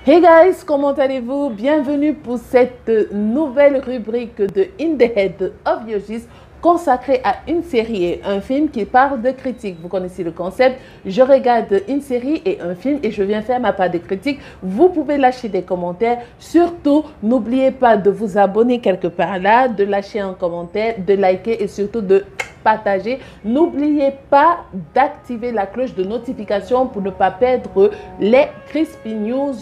Hey guys, comment allez-vous? Bienvenue pour cette nouvelle rubrique de In the Head of Yogis consacrée à une série et un film qui parle de critique. Vous connaissez le concept, je regarde une série et un film et je viens faire ma part de critique. Vous pouvez lâcher des commentaires. Surtout, n'oubliez pas de vous abonner quelque part là, de lâcher un commentaire, de liker et surtout de partager. N'oubliez pas d'activer la cloche de notification pour ne pas perdre les Crispy News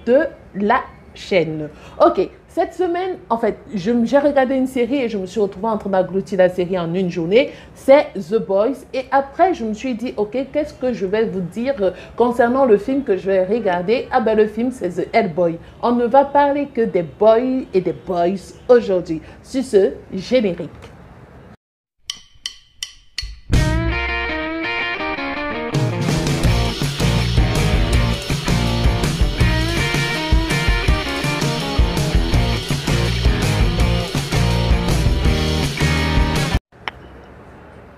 de la chaîne. Ok, cette semaine, en fait, j'ai regardé une série et je me suis retrouvée en train d'engloutir la série en une journée. C'est The Boys. Et après, je me suis dit, ok, qu'est-ce que je vais vous dire concernant le film que je vais regarder? Ah ben, le film, c'est The Hellboy. On ne va parler que des boys et des boys aujourd'hui. Sur ce, générique.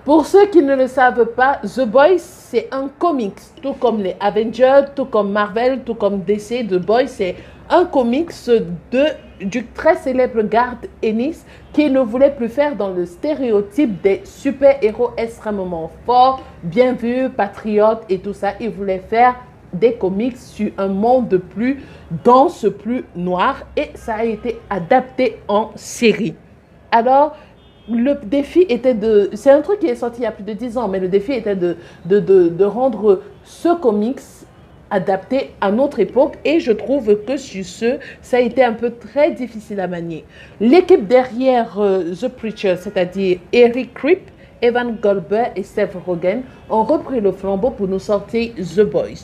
Pour ceux qui ne le savent pas, The Boys, c'est un comics, tout comme les Avengers, tout comme Marvel, tout comme DC. The Boys, c'est un comics du très célèbre Garth Ennis qui ne voulait plus faire dans le stéréotype des super-héros extrêmement forts, bien vus, patriotes et tout ça. Il voulait faire des comics sur un monde plus dense, plus noir, et ça a été adapté en série. Alors, le défi était de... C'est un truc qui est sorti il y a plus de 10 ans, mais le défi était de rendre ce comics adapté à notre époque. Et je trouve que sur ce, ça a été un peu très difficile à manier. L'équipe derrière The Preacher, c'est-à-dire Eric Kripke, Evan Goldberg et Seth Rogen, ont repris le flambeau pour nous sortir The Boys.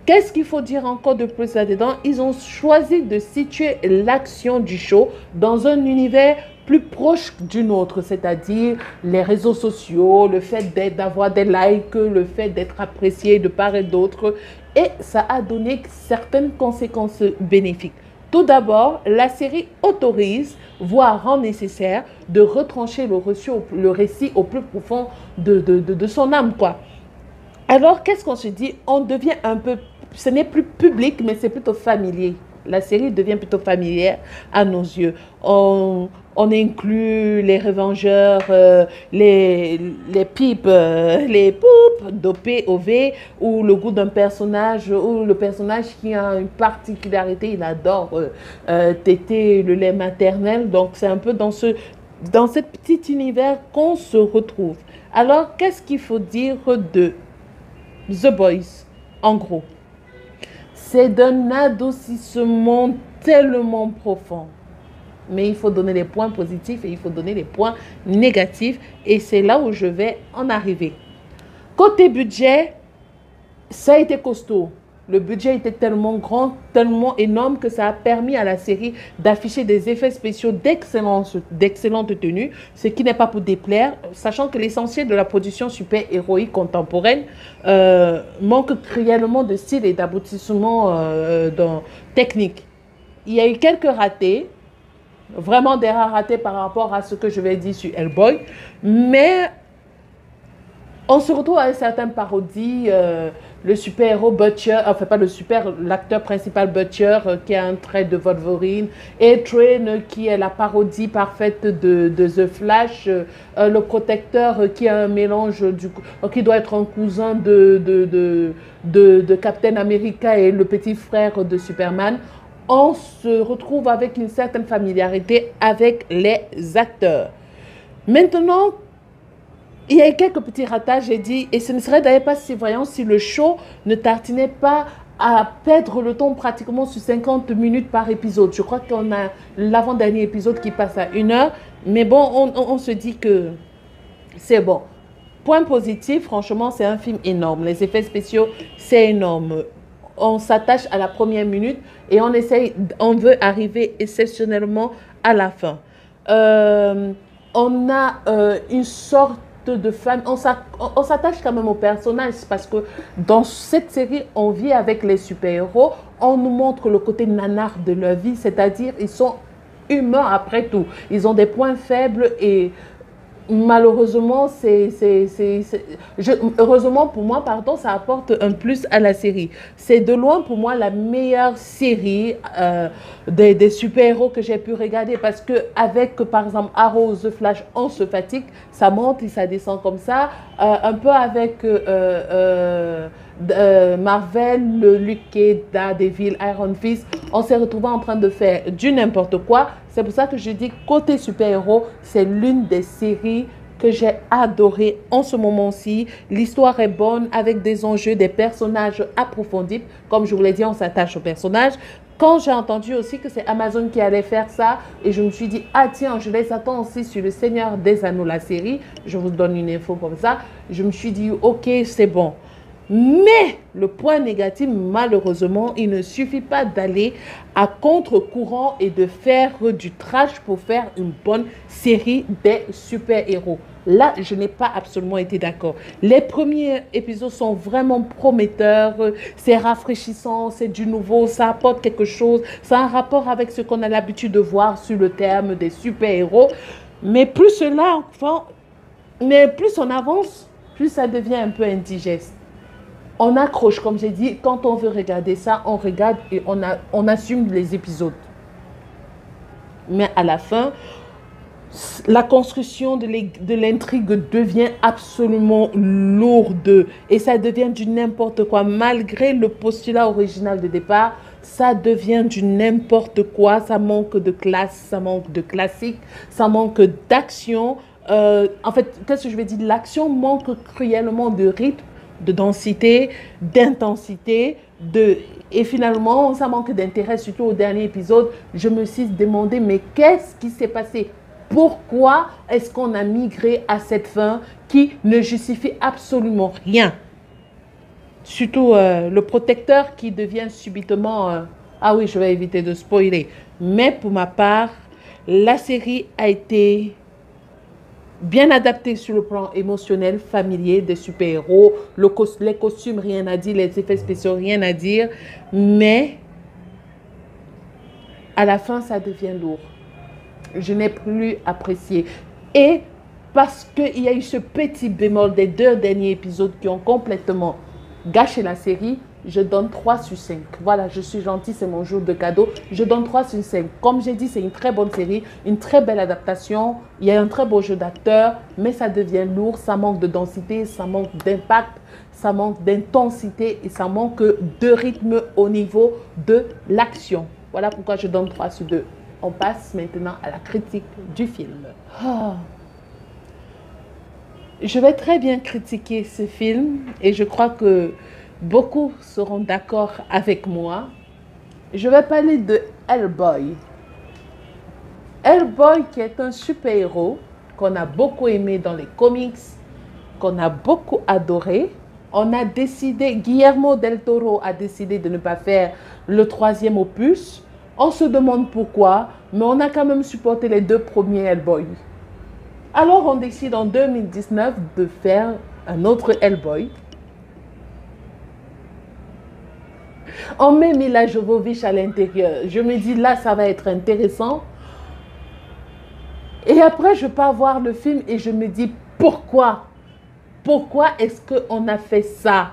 Qu'est-ce qu'il faut dire encore de plus là-dedans? Ils ont choisi de situer l'action du show dans un univers plus proche du nôtre, c'est-à-dire les réseaux sociaux, le fait d'avoir des likes, le fait d'être apprécié de part et d'autre. Et ça a donné certaines conséquences bénéfiques. Tout d'abord, la série autorise, voire rend nécessaire, de retrancher le récit au plus profond de son âme, quoi. Alors, qu'est-ce qu'on se dit? On devient un peu... Ce n'est plus public, mais c'est plutôt familier. La série devient plutôt familière à nos yeux. On inclut les revengeurs, les pipes, les poupes d'OP, OV, ou le goût d'un personnage, ou le personnage qui a une particularité, il adore téter le lait maternel. Donc, c'est un peu dans ce petit univers qu'on se retrouve. Alors, qu'est-ce qu'il faut dire de The Boys, en gros? C'est d'un adoucissement tellement profond. Mais il faut donner les points positifs et il faut donner les points négatifs. Et c'est là où je vais en arriver. Côté budget, ça a été costaud. Le budget était tellement grand, tellement énorme que ça a permis à la série d'afficher des effets spéciaux d'excellente tenue, ce qui n'est pas pour déplaire, sachant que l'essentiel de la production super-héroïque contemporaine manque cruellement de style et d'aboutissement technique. Il y a eu quelques ratés, vraiment des rares ratés par rapport à ce que je vais dire sur Hellboy, mais on se retrouve à une certaine parodie, le super-héros Butcher, enfin pas l'acteur principal Butcher qui a un trait de Wolverine, et Train qui est la parodie parfaite de The Flash, le protecteur qui a un mélange, qui doit être un cousin de Captain America et le petit frère de Superman. On se retrouve avec une certaine familiarité avec les acteurs. Maintenant, il y a eu quelques petits ratages, j'ai dit, et ce ne serait d'ailleurs pas si voyant si le show ne tartinait pas à perdre le temps pratiquement sur 50 minutes par épisode. Je crois qu'on a l'avant-dernier épisode qui passe à 1 heure, mais bon, on se dit que c'est bon. Point positif, franchement, c'est un film énorme. Les effets spéciaux, c'est énorme. On s'attache à la première minute et on veut arriver exceptionnellement à la fin. On a une sorte de femme, on s'attache quand même aux personnages parce que dans cette série, on vit avec les super-héros, on nous montre le côté nanar de leur vie, c'est-à-dire ils sont humains après tout. Ils ont des points faibles et Malheureusement, heureusement pour moi, pardon, ça apporte un plus à la série. C'est de loin pour moi la meilleure série des super-héros que j'ai pu regarder parce que avec, par exemple, Arrow, The Flash, on se fatigue, ça monte et ça descend comme ça. Un peu avec Marvel, le Luke Cage, Daredevil, Iron Fist, on s'est retrouvé en train de faire du n'importe quoi. C'est pour ça que je dis côté super-héros, c'est l'une des séries que j'ai adoré en ce moment-ci. L'histoire est bonne avec des enjeux, des personnages approfondis. Comme je vous l'ai dit, on s'attache aux personnages. Quand j'ai entendu aussi que c'est Amazon qui allait faire ça, et je me suis dit, ah tiens, je les attends aussi sur Le Seigneur des Anneaux, la série. Je vous donne une info comme ça. Je me suis dit, ok, c'est bon. Mais le point négatif, malheureusement, il ne suffit pas d'aller à contre-courant et de faire du trash pour faire une bonne série des super-héros. Là, je n'ai pas absolument été d'accord. Les premiers épisodes sont vraiment prometteurs, c'est rafraîchissant, c'est du nouveau, ça apporte quelque chose, ça a un rapport avec ce qu'on a l'habitude de voir sur le terme des super-héros. Mais plus cela, enfin, mais plus on avance, plus ça devient un peu indigeste. On accroche, comme j'ai dit, quand on veut regarder ça, on regarde et on assume les épisodes. Mais à la fin, la construction de l'intrigue devient absolument lourde et ça devient du n'importe quoi. Malgré le postulat original de départ, ça devient du n'importe quoi. Ça manque de classe, ça manque de classique, ça manque d'action. En fait, qu'est-ce que je vais dire? L'action manque cruellement de rythme, de densité, d'intensité, et finalement, ça manque d'intérêt, surtout au dernier épisode. Je me suis demandé, mais qu'est-ce qui s'est passé? Pourquoi est-ce qu'on a migré à cette fin qui ne justifie absolument rien? Surtout le protecteur qui devient subitement... ah oui, je vais éviter de spoiler. Mais pour ma part, la série a été bien adaptée sur le plan émotionnel, familier, des super-héros. Les costumes, rien à dire. Les effets spéciaux, rien à dire. Mais à la fin, ça devient lourd. Je n'ai plus apprécié. Et parce qu'il y a eu ce petit bémol des 2 derniers épisodes qui ont complètement gâché la série, je donne 3 sur 5. Voilà, je suis gentille, c'est mon jour de cadeau. Je donne 3 sur 5. Comme j'ai dit, c'est une très bonne série, une très belle adaptation. Il y a un très beau jeu d'acteurs, mais ça devient lourd, ça manque de densité, ça manque d'impact, ça manque d'intensité et ça manque de rythme au niveau de l'action. Voilà pourquoi je donne 3 sur 2. On passe maintenant à la critique du film. Oh. Je vais très bien critiquer ce film et je crois que beaucoup seront d'accord avec moi. Je vais parler de Hellboy. Hellboy qui est un super-héros qu'on a beaucoup aimé dans les comics, qu'on a beaucoup adoré. On a décidé, Guillermo del Toro a décidé de ne pas faire le 3e opus. On se demande pourquoi, mais on a quand même supporté les 2 premiers Hellboy. Alors on décide en 2019 de faire un autre Hellboy. On met Mila Jovovich à l'intérieur. Je me dis là, ça va être intéressant. Et après, je pars voir le film et je me dis pourquoi? Pourquoi est-ce qu'on a fait ça?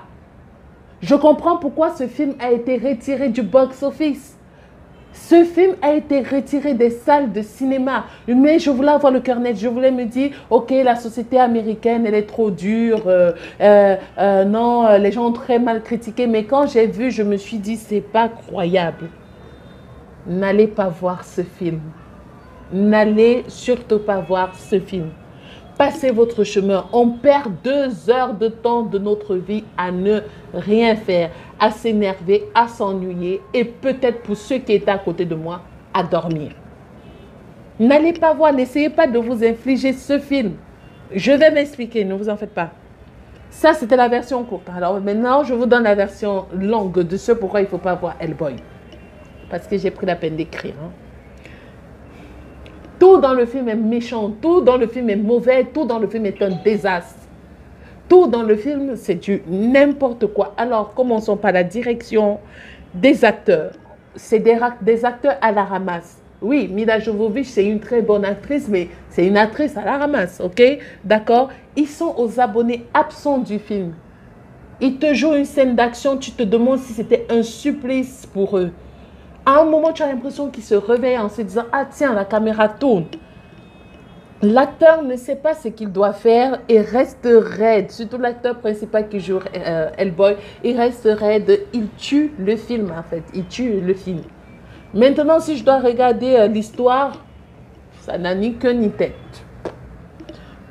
Je comprends pourquoi ce film a été retiré du box-office. Ce film a été retiré des salles de cinéma. Mais je voulais avoir le cœur net. Je voulais me dire, ok, la société américaine, elle est trop dure. Non, les gens ont très mal critiqué. Mais quand j'ai vu, je me suis dit, c'est pas croyable. N'allez pas voir ce film. N'allez surtout pas voir ce film. Passez votre chemin. On perd 2 heures de temps de notre vie à ne rien faire, à s'énerver, à s'ennuyer et peut-être pour ceux qui étaient à côté de moi, à dormir. N'allez pas voir, n'essayez pas de vous infliger ce film. Je vais m'expliquer, ne vous en faites pas. Ça, c'était la version courte. Alors maintenant, je vous donne la version longue de ce pourquoi il ne faut pas voir Hellboy. Parce que j'ai pris la peine d'écrire. Tout dans le film est méchant, tout dans le film est mauvais, tout dans le film est un désastre. Tout dans le film, c'est du n'importe quoi. Alors, commençons par la direction des acteurs. C'est des acteurs à la ramasse. Oui, Mila Jovovich, c'est une très bonne actrice, mais c'est une actrice à la ramasse, ok? D'accord? Ils sont aux abonnés absents du film. Ils te jouent une scène d'action, tu te demandes si c'était un supplice pour eux. À un moment, tu as l'impression qu'ils se réveillent en se disant, ah tiens, la caméra tourne. L'acteur ne sait pas ce qu'il doit faire et reste raide. Surtout l'acteur principal qui joue Hellboy, il reste raide. Il tue le film en fait. Il tue le film. Maintenant, si je dois regarder l'histoire, ça n'a ni queue ni tête.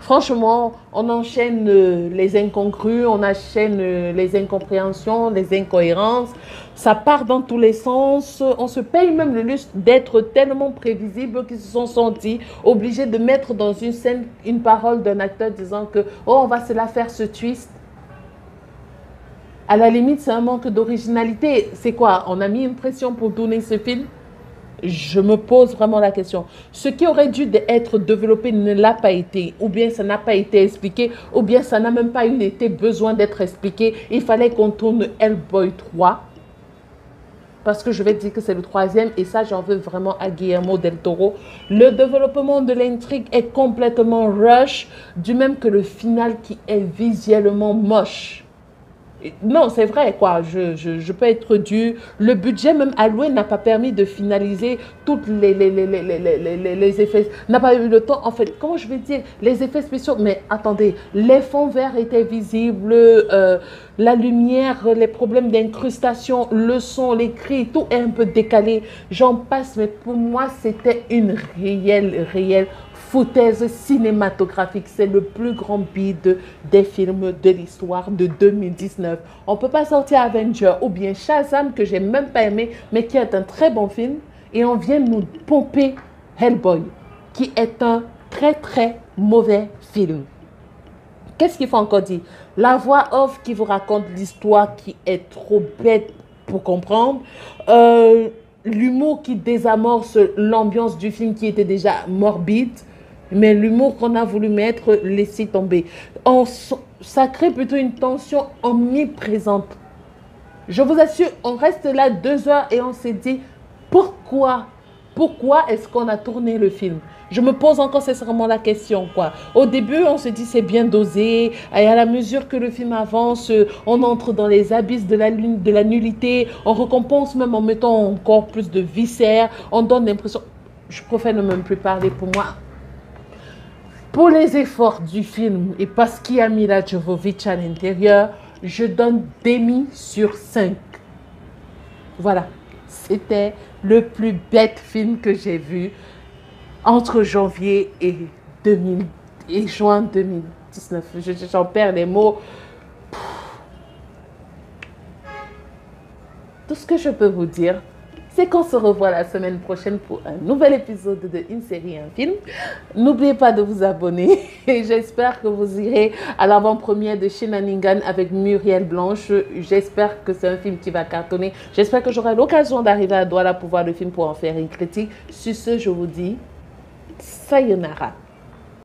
Franchement, on enchaîne les incongrus, on enchaîne les incompréhensions, les incohérences. Ça part dans tous les sens. On se paye même le luxe d'être tellement prévisible qu'ils se sont sentis obligés de mettre dans une scène une parole d'un acteur disant que « Oh, on va se la faire ce twist ». À la limite, c'est un manque d'originalité. C'est quoi? On a mis une pression pour tourner ce film? Je me pose vraiment la question. Ce qui aurait dû être développé ne l'a pas été, ou bien ça n'a pas été expliqué, ou bien ça n'a même pas eu été besoin d'être expliqué. Il fallait qu'on tourne Hellboy 3, parce que je vais dire que c'est le troisième, et ça j'en veux vraiment à Guillermo del Toro. Le développement de l'intrigue est complètement rush, du même que le final qui est visuellement moche. Non, c'est vrai, quoi. Je peux être dû. Le budget même alloué n'a pas permis de finaliser toutes les effets. N'a pas eu le temps, en fait, comment je vais dire, les effets spéciaux. Mais attendez, les fonds verts étaient visibles, la lumière, les problèmes d'incrustation, le son, les cris, tout est un peu décalé. J'en passe, mais pour moi, c'était une réelle foutaise cinématographique. C'est le plus grand bide des films de l'histoire de 2019. On ne peut pas sortir Avenger ou bien Shazam, que j'ai même pas aimé, mais qui est un très bon film. Et on vient nous pomper Hellboy, qui est un très mauvais film. Qu'est-ce qu'il faut encore dire? La voix off qui vous raconte l'histoire qui est trop bête pour comprendre. L'humour qui désamorce l'ambiance du film qui était déjà morbide. Mais l'humour qu'on a voulu mettre, laissez tomber. Ça crée plutôt une tension omniprésente. Je vous assure, on reste là 2 heures et on s'est dit, pourquoi est-ce qu'on a tourné le film? Je me pose encore sincèrement la question, quoi. Au début, on se dit c'est bien dosé. Et à la mesure que le film avance, on entre dans les abysses de la nullité. On récompense même en mettant encore plus de viscères. On donne l'impression... Je préfère ne même plus parler pour moi. Pour les efforts du film et parce qu'il y a Mila Jovovich à l'intérieur, je donne demi sur 5. Voilà, c'était le plus bête film que j'ai vu entre janvier et juin 2019. J'en perds les mots. Tout ce que je peux vous dire, c'est qu'on se revoit la semaine prochaine pour un nouvel épisode de Une série, un film. N'oubliez pas de vous abonner et j'espère que vous irez à l'avant-première de Shenanigan avec Muriel Blanche. J'espère que c'est un film qui va cartonner. J'espère que j'aurai l'occasion d'arriver à Douala pour voir le film pour en faire une critique. Sur ce, je vous dis sayonara.